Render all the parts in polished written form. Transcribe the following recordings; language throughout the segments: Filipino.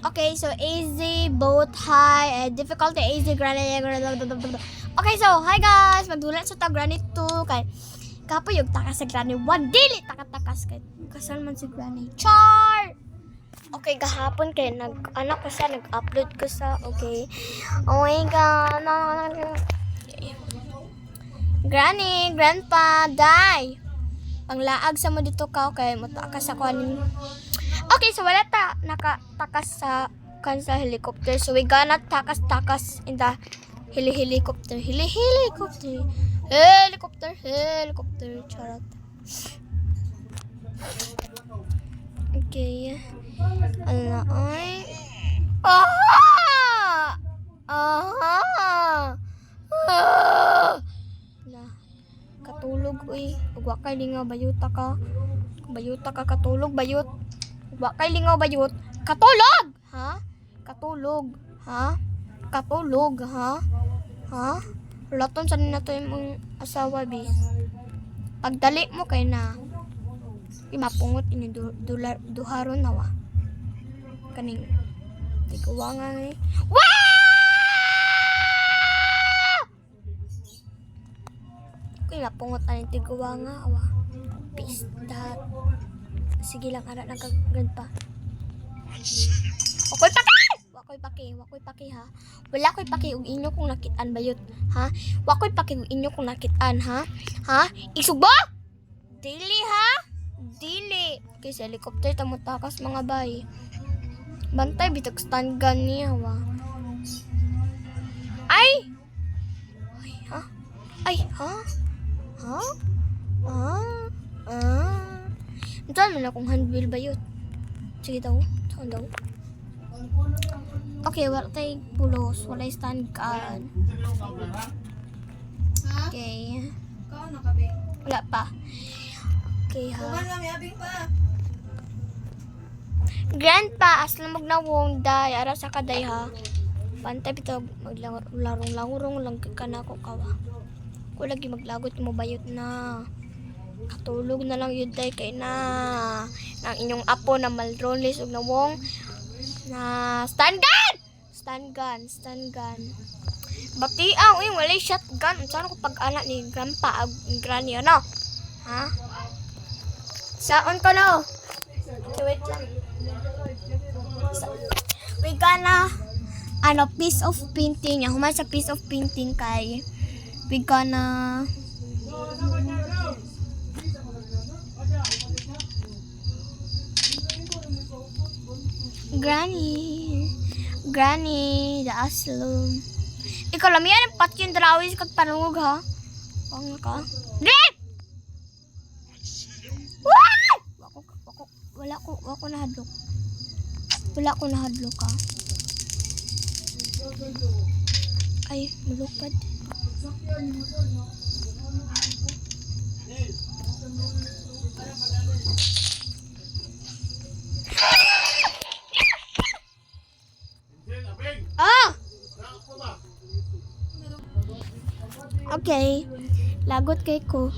Okay, so easy, both high, difficulty, easy, granny. Okay, so hi guys, magdulat sa ta granny 2 kay kapo yung takas sa granny 1 dili takas kay kasal man si granny char. Okay, gahapon kay nag-anak ko sa nag-upload ko sa okay. Oh my god. Granny, grandpa, die. Panglaag sa mo dito ka kay matakas ako aning. Okay, so wala ta nakatakas sa kansa helicopter. So we gonna takas in the helicopter. Helicopter. Charot. Okay. Ala ay. Na katulog uy. Ugwa kay lingaw bayuta ka. Bayuta ka katulog bayut. Ugwa kay lingaw bayut. Katulog. Ha? Katulog. Ha? Laton sa na to yung asawa bi. Pagdali mo kay na imapungot ini duharon nawa. Kaning tiguwa nga ni. Kung imapungot aning tiguwa nga awa. Peace that. Sige lang ara nagaganda pa. Wakoy paki ha. Wala koy paki ug inyo kung nakitaan bayot ha. Wakoy paki ug inyo kung nakitaan ha. Ha? Isugbo? Dili ha? Dili. Kasi helicopter ta mo takas mga bay. Bantay bitag stand gun niya wa. Ay ha? Ay ha? Ha? Diyan man akong handbill bayot. Sige daw. Saan daw? Okay, wala tayo pulos. Wala stand gun. Okay. Wala pa. Okay ha. Grandpa, aslam magnawong day. Ara sa kaday ha. Pantay bitaw maglarong-larong lang ka na ako kawa. Ko lagi maglagot mo bayot na. Katulog na lang yun day kay na. Nang inyong apo na malrolis ug nawong na stand gun. Batiaw, wala shotgun. Saan ko pag-anak ni grandpa ag granny ano? Ha? Saan ko no? Wait lang. We gonna piece of painting. Human sa piece of painting kay we gonna Granny, the asylum. Ikaw lang yan, pati yung drawis kag panungog ha. Pang ka. Drip! Wako nahadlok. Wala ko nahadlok ha. Ay, malupad. Okay, lagot kay ko.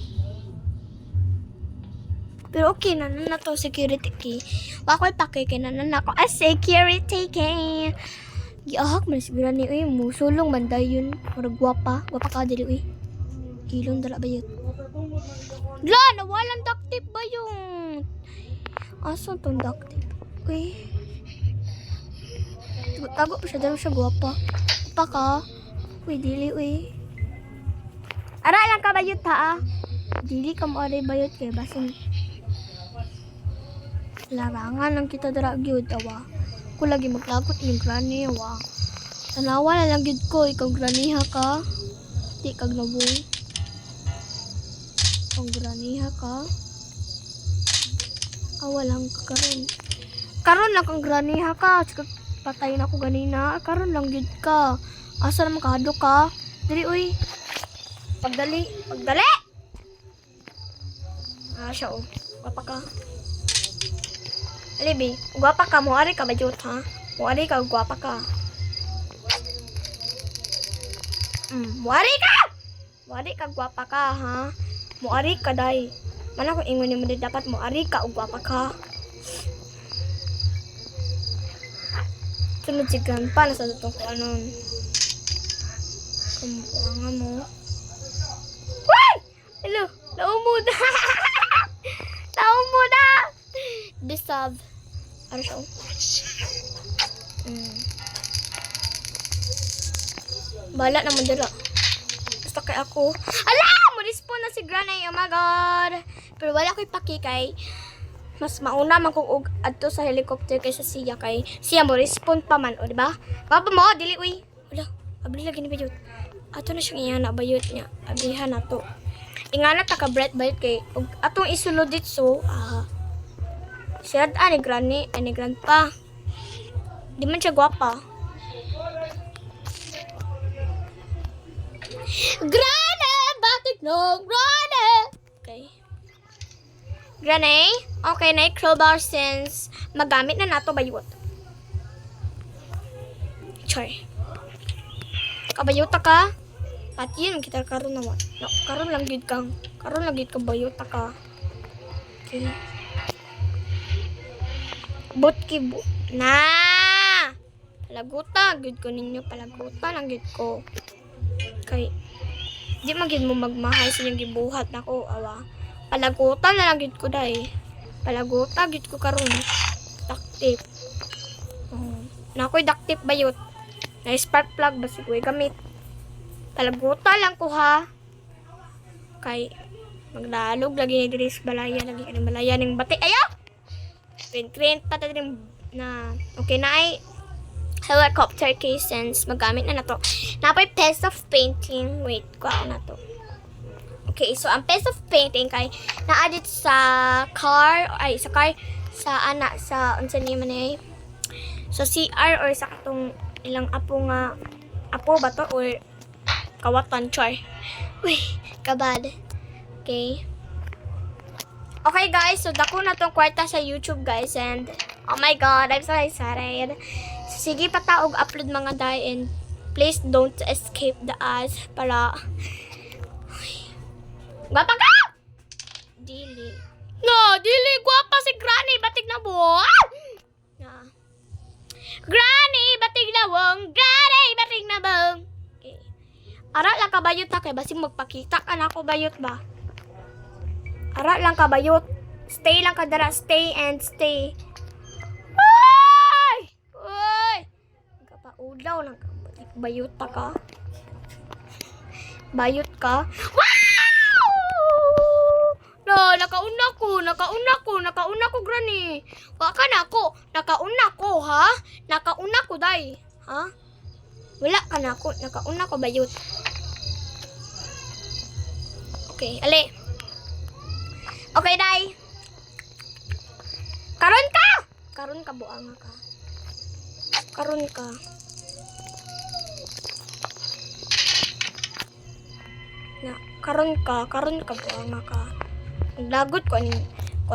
Pero okay na to security key. Wakoy paki kay na ako a security key. Giahak man siguro ni uy musulong man dayon. Murag gwapa ka dili uy. Ilong dala ba yun? La, nawalan duct tape ba yung? Asan tong duct tape? Uy. Tago pa siya dala siya gwapa. Pa ka? Uy, dili uy. Ara lang ka bayot ha. Dili ka mo aray bayot kay basin. Larangan lang kita dara gyud awa. Ko lagi maglagot yung granny awa. Tanawa na lang gyud ko ikaw granny ha ka. Di kag nabong. Ang granny ha ka. Awa lang ka karon. Karon lang kang granny ha ka. Patay na ko ganina. Karon lang gyud ka. Asa naman kahadlok ka? Dili uy. Pagdali! Siya oh. Gwapa ka. Alibi, gwapa ka. Muari ka ba jut ha? Muari ka, gwapa ka. Muari ka, gwapa ka ha? Muari ka day. Mana ko ingon mo dapat muari ka, gwapa ka. Sunod si Grandpa na sa totoo ko anon. Kamuangan mo. Why? Hello, naumod. Naumod na. Dissolve. Ano siya? Bala naman dala. Basta kay ako. Ala! Mo-respawn na si Granny. Oh my God. Pero wala ko'y pakikay. Mas mauna man kung adto sa helicopter kaysa siya kay siya mo respawn pa man, o diba? Papa mo, dili uy. Wala, abli lagi ni bayot. Ato na siyang iyana bayot niya. Ablihan na to. Ingana ta ka bright bayot kay ug atong isulod ditso. Siya ni Granny, ni Grandpa. Di man siya gwapa. Granny, batik no, Granny. Okay. Granny, okay na crowbar since magamit na nato bayot. Choy. Kabayota ka? Patin kita karon na wa. No, karon lang gid kang. Karon lang gid ka bayota ka. Okay. Botki bu. Na. Palaguta gid ko ninyo, palaguta lang gid ko. Kay di man gid mo magmahay sa inyong gibuhat nako, awa. Palagutan na lang gid ko dai. Palaguta gid ko karon. Duct tape. Na ako'y duct tape bayot. Na spark plug basi ko'y gamit. Palaguta lang ko ha. Kay magdalog lagi ni diri sa balaya, lagi ni balaya ning bati. Ayo. Print pa ta din na okay na ay helicopter case since magamit na nato. Napoy piece of painting. Wait, kuha na to. Okay, so ang piece of painting kay na-added sa car, ay sa car, sa anak, sa unsa ni man ay sa CR or sa katong ilang apo nga, apo ba to or kawatan, char. Uy, kabad. Okay. Okay guys, so dako na tong kwarta sa YouTube guys and oh my God, I'm so excited. So, sige pa taog upload mga day and please don't escape the ads para gwapa ka! Dili. No, dili. Gwapa si Granny. Batig na buwan. Na. Granny, batig na buwan. Granny, batig na buwan. Okay. Ara lang ka bayot ha. Kaya basing magpakita ka na ako bayot ba? Ara lang ka bayot. Stay lang ka dara. Stay and stay. Uy! Uy! Kapaulaw lang ka. Bayot ka. Bayot ka. Wow! No, nakauna ko, Granny. Waka na ako. Nakauna ko, ha? Nakauna ko, day. Ha? Wala ka na ako. Nakauna ko, bayot. Okay, ali. Okay, day. Karon ka! Karon ka, buanga ka. Karon ka. Na, karon ka, buanga ka. Naglagot ko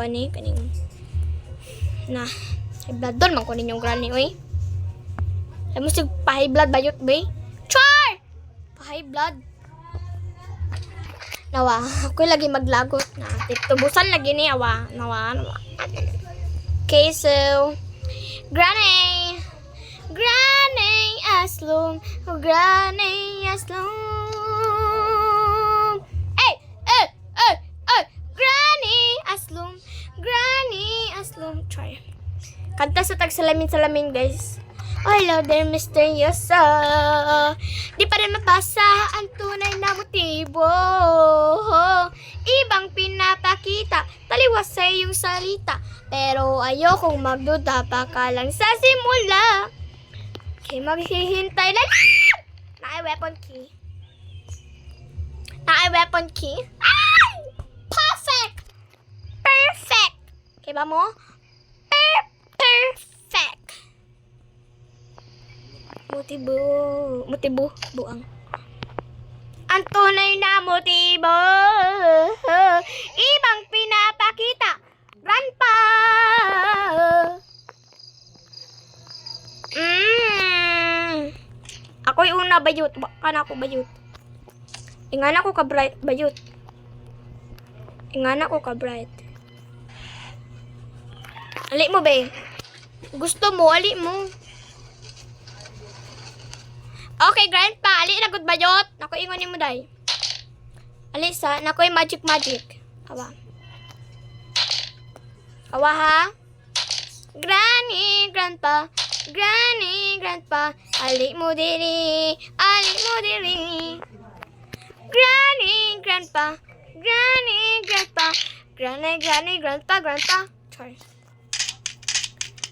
ani kaning na high blood doon man ko ninyong Granny oy. Alam mo sig pa high blood bayot bay. Char! Pa high blood. Nawa, ako lagi maglagot na. Tubusan lagi ni awa. Nawa. Okay, so Granny Aslum, Granny Aslum. Granny Aslum. Try. Kanta sa tag salamin guys. Hello there, misteryosa. Di pa rin mabasa ang tunay na motibo. Ibang pinapakita, taliwas sa iyong salita. Pero ayokong magduda pa ka lang sa simula. Okay, maghihintay na lang. Weapon key. Ay! Perfect! Okay ba mo? Perfect! Motibo. Buang. Ang tunay na motibo. Ibang pinapakita. Grandpa! Ako'y una bayot. Baka na ako bayot. Ingana ko ka bright bayot. Ali mo be. Gusto mo, ali mo. Okay, grandpa. Ali na good bayot. Naku ingon ni mo day. Alisa, naku magic. Awa. Awa ha. Granny, grandpa. Ali mo diri. Granny, grandpa. Granny, grandpa. Sorry.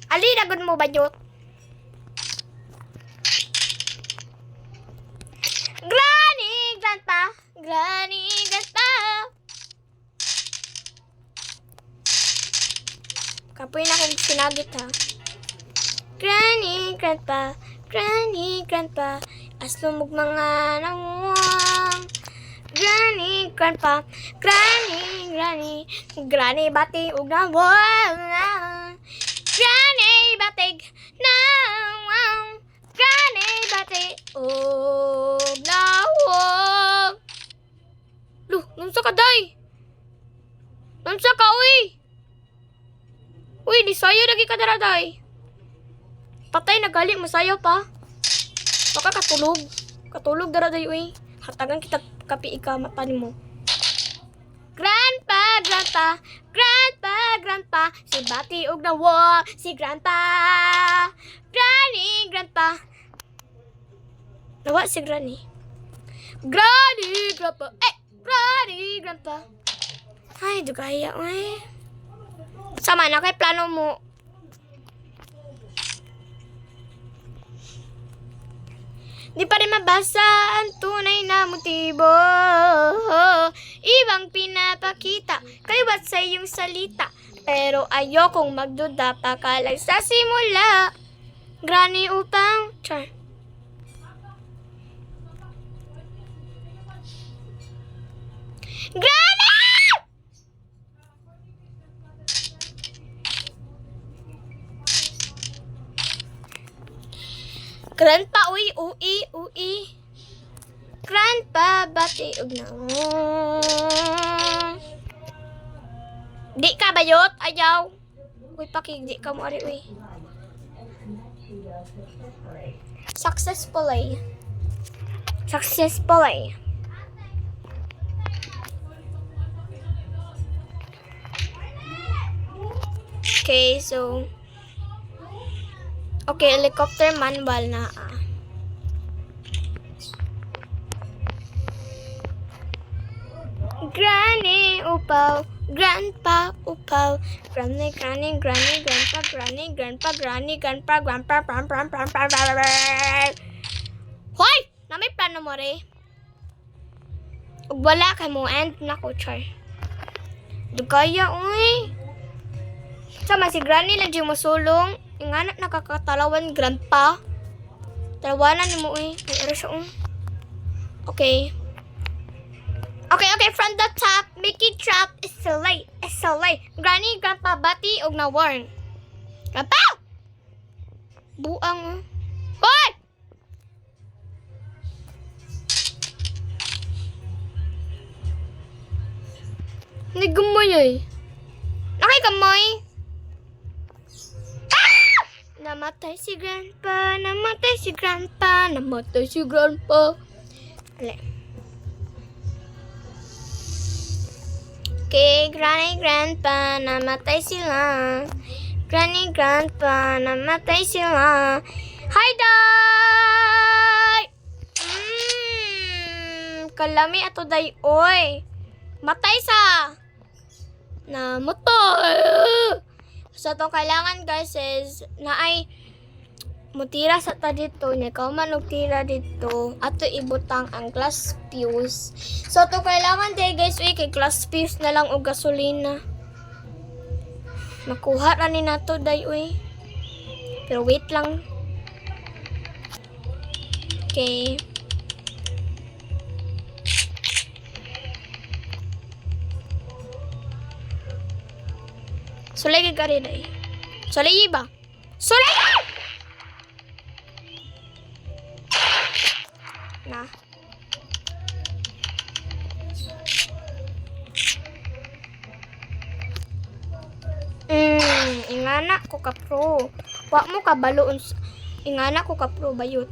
Ali na good mo bayot. Granny, grandpa. Kapoy na akong sinagit ha. Granny, grandpa. Aslumog mga nanguwang. Granny, grandpa. Granny, bati ug nawang. Granny, batig nawang. Granny, bati ug nawang. Luh, nunsa ka day? Nunsa ka, uy? Uy, di sayo lagi ka daraday. Patay na gali, masayo pa. Baka katulog daraday, uy. Hatagan kita kapi ika mata mo. Grandpa. Si bati og nawa, si grandpa. Granny, grandpa. Nawa si granny. Granny, grandpa. Ay, dugaya, uy. Sama na kay plano mo. Di pa rin mabasa ang tunay na motibo. Ibang pinapakita kaliwat sa iyong salita. Pero ayokong magduda pa ka lang sa simula. Granny upang char. Granny! Grandpa, ui. Grandpa, bati og na. Di ka bayot, ayaw. Uy, pakigdi ka mo, ari, uy. Successfully. Okay, so... Okay, helicopter manual na Granny upaw, grandpa upaw, granny, grandpa. Hoy! Na may plano mo re? Ug wala ka mo end na ko, char. Dugaya, uy. Sama si granny lang di mo sulong. Inganak nakakatalawan, grandpa. Talawanan ni mo eh. May error siya. Okay, from the top, Mickey trap is so late. Granny, grandpa, bati, og na warn. Grandpa! Buang. Hoy! Nagamoy eh. Nakigamoy. Namatay si grandpa. Ale. Okay, granny, grandpa, namatay sila. Hi, day! Kalami ato day, oy. Matay sa. Namatay. So, itong kailangan guys is na ay mutira sa ta dito. Niya ka man tira dito. Ato ibutang ang glass fuse. So, itong kailangan day guys, kay glass fuse na lang o gasolina. Makuha na ni nato day, uy. Pero wait lang. Okay. Sulay ka rin ay. Sulay ba? Sulay! Na. Ingana ko ka pro. Wa mo ka baloon. Ingana ko ka pro bayot.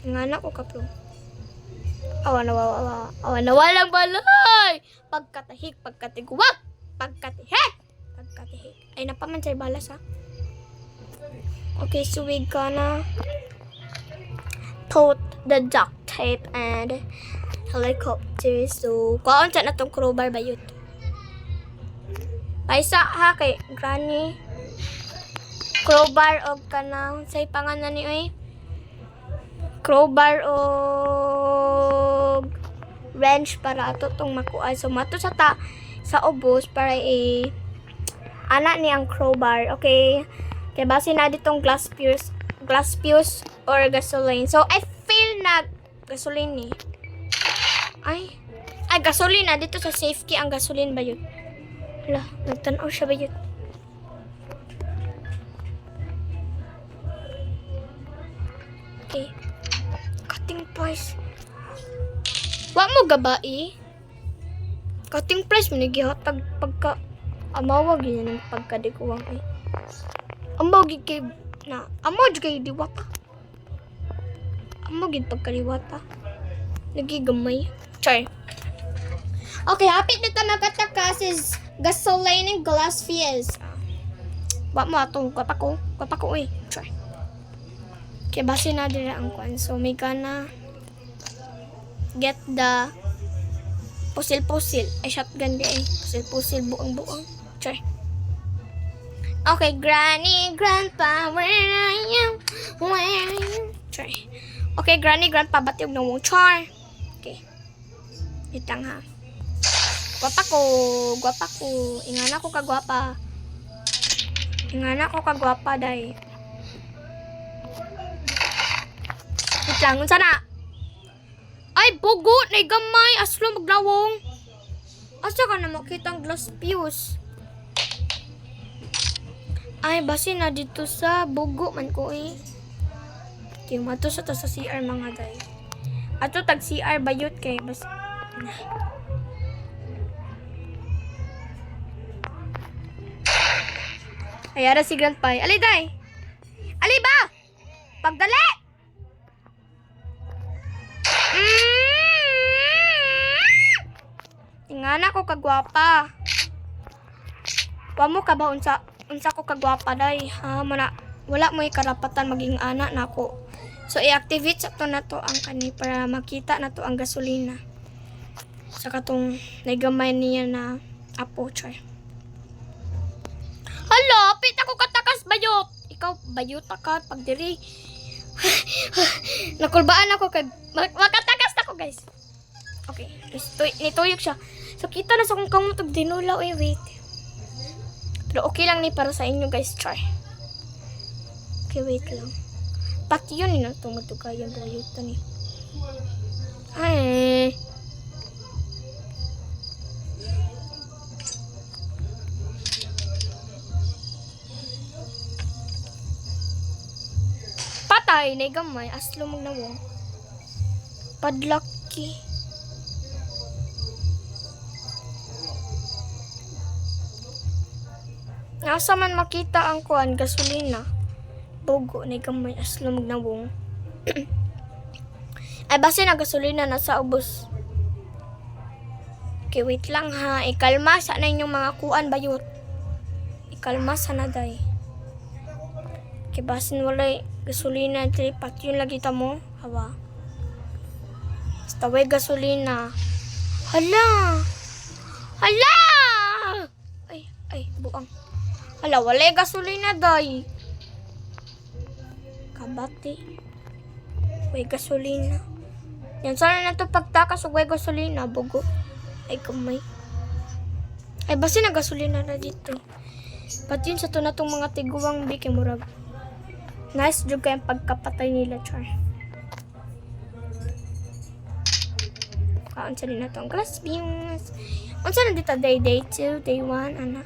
Nga na ko kaplo. Awan na walang balay. Pagkatahik, pagkatiguwag, pagkatihik, pagkatihik. Ay, napaman sa'y balas ha. Okay, so we gonna put the duct tape and helicopter. So, kuhaan sa na tong crowbar ba yun? Paisa ha kay Granny. Crowbar og kanang say panganan ni oy. Crowbar og wrench para ato tong makuha. So mato sa sa ubos para ana ni ang crowbar. Okay. Kaya base na ditong glass fuse or gasoline. So I feel na gasoline ni. Ay gasoline na dito sa safety ang gasoline ba yun? Hala, nagtanaw siya ba yun? Okay. Cutting price. Wa mo gabai. Cutting price mo nagihatag pagka amawag yun ng pagkadikuwang ay. Amaw gid kay na. Amaw gid kay diwata. Amaw gid pagkaliwata. Nagigamay. Char. Okay, hapit na ta nakatakas is gasoline and glass fuse. Wa mo atong kapako eh. Char. Kaya base na dira ang kwan. So, may gonna get the pusil-pusil. Ay, shotgun di eh. Pusil-pusil, buang-buang. Char. Okay, Granny, Grandpa, where are you? Where are you? Char. Okay, Granny, Grandpa, batiog na mo. Char. Okay. Itang ha. Gwapa ko. Ingana ko kagwapa. Ingana ko kagwapa, day. Lang, unsa na? Ay, bugo! Naigamay! Aslo maglawong! Asa ka na makita ang glass fuse? Ay, basi na dito sa bugo man ko eh. Okay, mato sa to sa CR mga day. Ato tag CR bayot kay bas. Ayara si Grandpa. Ali day! Ali ba? Pagdali! Ingana ko kagwapa. Wa mo ka ba unsa ko kagwapa day? Ha, wala mo karapatan maging anak nako. So i-activate sa to na to ang kani para makita na to ang gasolina. Sa katong naigamay niya na apo choy. Hala, pit ako katakas bayot. Ikaw bayot ka pag diri. Nakulbaan ako kay makatakas na ko guys. Okay, nituyok siya. So kita na sa kung kamutog dinulaw eh wait. Pero okay lang ni para sa inyo guys, try. Okay, wait lang. Pati yun na tumutugay yung bayutan eh. Ay. Patay, naigamay, aslo magnawong. Padlaki. Nasa man makita ang kuan gasolina. Bugo, naigamay, aslo magnawong. Ay, base na gasolina nasa ubos. Okay, wait lang ha. Ikalma sa na inyong mga kuan bayot. Ikalma sa na day. Okay, base wala gasolina. Pat yun lagi ta mo. Hawa. Basta way gasolina. Hala! Hala! Ay, buang. Hala, wala gasolina day. Kabati. Way gasolina. Yan sana na to pagtakas o way gasolina. Bugo. Ay, kamay. Ay, basta na gasolina na dito. Pati yun sa to na tong mga tiguang biki murag. Nice job kayong pagkapatay nila, char. Unsa din na to ang glass fuse. Unsa na dito day 2, day 1, anak.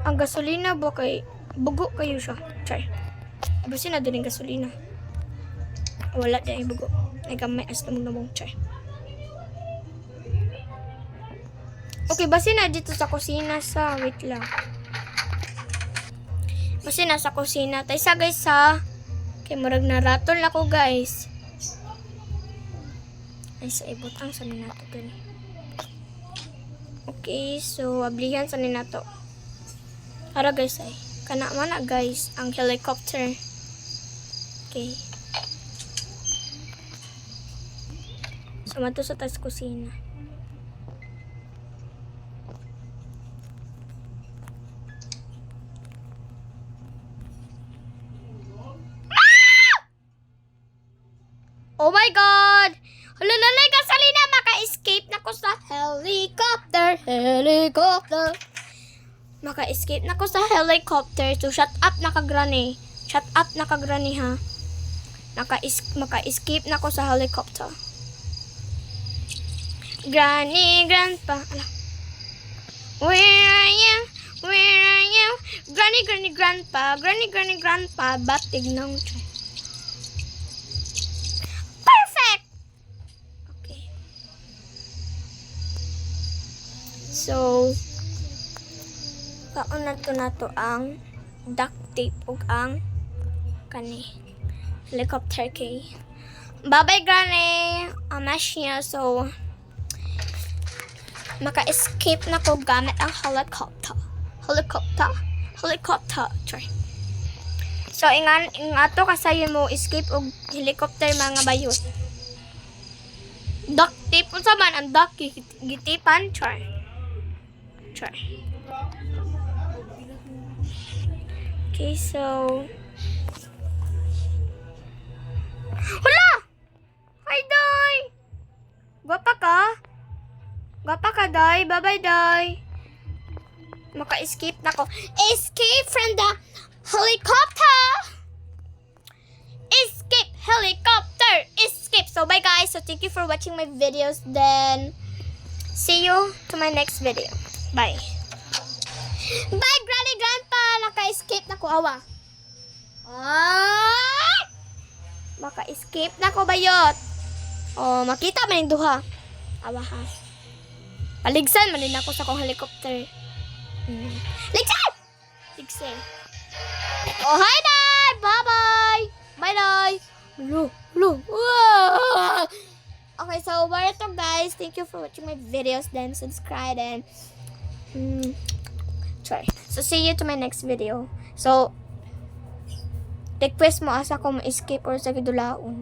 Ang gasolina ba kay bugo kayo siya. Char. Basta na din ang gasolina. Wala din ang bugo. Ay gamay as namong char. Okay, basta na dito sa kusina sa wait lang. Kasi nasa kusina. Tay sa guys ha. Kay murag na ratol ako guys. Ay sa ibutang sa ninato gani. Okay, so ablihan sa ninato. Ara guys ay. Kana man na guys ang helicopter. Okay. So mato sa tas kusina. Oh my God! Hulalay ka salina, maka-escape na ko sa helicopter. Maka-escape na ko sa helicopter. So, shut up na ka-granny. Shut up na ka-granny, ha? Maka-escape na ko sa helicopter. Granny, grandpa. Ala. Where are you? Where are you? Granny, granny, grandpa. Granny, granny, grandpa. Batig na mo. So, kaon na to ang duct tape ug ang kani helicopter kay. Bye-bye granny. Amash niya. So, maka-escape na ko gamit ang helicopter. Helicopter. Sorry. So, ingato kasayon mo escape og helicopter mga bayot. Duct tape unsa man ang duct gitipan char. Okay, so hala! Hi, Day! Gwapa ka, Day. Bye-bye, Day. Maka-escape na ko. Escape from the helicopter! Escape! Helicopter! Escape! So, bye, guys. So, thank you for watching my videos. Then, see you to my next video. Bye. Bye, Granny, Grandpa! Naka-escape na ko, awa. Maka-escape na ko, bayot. Oh, makita man yung duha. Awa, ha. Paligsan man din ako sa kong helicopter. Ligsan! Ligsan. Oh, hi, Dad! Bye-bye! Bye, Dad! Hello. Okay, so, where to, guys? Thank you for watching my videos. Then, subscribe and sorry. So, see you to my next video. So, request mo asa ko ma-escape or sa gidulaon.